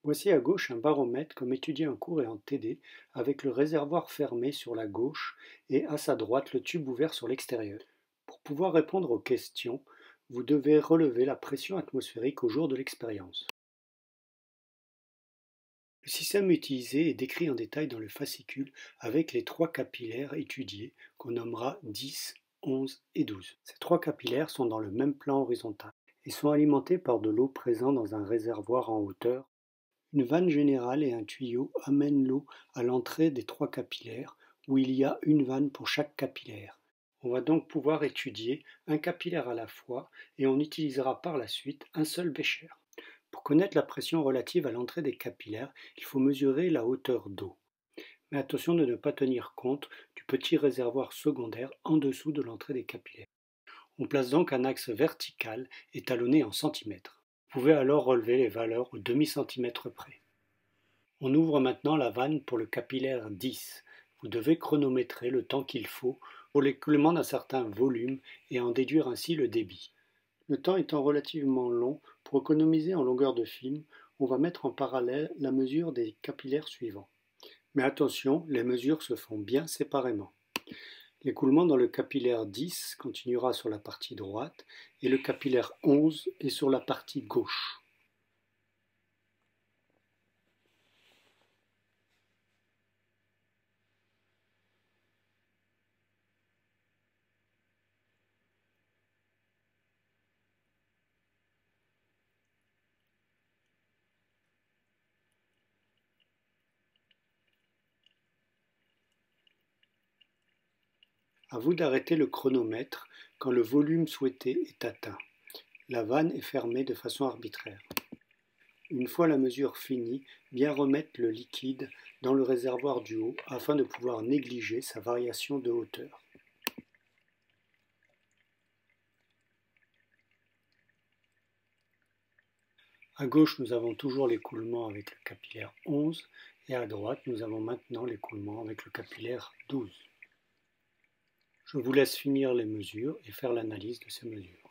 Voici à gauche un baromètre comme étudié en cours et en TD, avec le réservoir fermé sur la gauche et à sa droite le tube ouvert sur l'extérieur. Pour pouvoir répondre aux questions, vous devez relever la pression atmosphérique au jour de l'expérience. Le système utilisé est décrit en détail dans le fascicule avec les trois capillaires étudiés qu'on nommera 10, 11 et 12. Ces trois capillaires sont dans le même plan horizontal et sont alimentés par de l'eau présente dans un réservoir en hauteur. Une vanne générale et un tuyau amènent l'eau à l'entrée des trois capillaires, où il y a une vanne pour chaque capillaire. On va donc pouvoir étudier un capillaire à la fois et on utilisera par la suite un seul bécher. Pour connaître la pression relative à l'entrée des capillaires, il faut mesurer la hauteur d'eau. Mais attention de ne pas tenir compte du petit réservoir secondaire en dessous de l'entrée des capillaires. On place donc un axe vertical étalonné en centimètres. Vous pouvez alors relever les valeurs au demi-centimètre près. On ouvre maintenant la vanne pour le capillaire 10. Vous devez chronométrer le temps qu'il faut pour l'écoulement d'un certain volume et en déduire ainsi le débit. Le temps étant relativement long, pour économiser en longueur de film, on va mettre en parallèle la mesure des capillaires suivants. Mais attention, les mesures se font bien séparément. L'écoulement dans le capillaire 10 continuera sur la partie droite et le capillaire 11 est sur la partie gauche. À vous d'arrêter le chronomètre quand le volume souhaité est atteint. La vanne est fermée de façon arbitraire. Une fois la mesure finie, bien remettre le liquide dans le réservoir du haut afin de pouvoir négliger sa variation de hauteur. À gauche, nous avons toujours l'écoulement avec le capillaire 11 et à droite, nous avons maintenant l'écoulement avec le capillaire 12. Je vous laisse finir les mesures et faire l'analyse de ces mesures.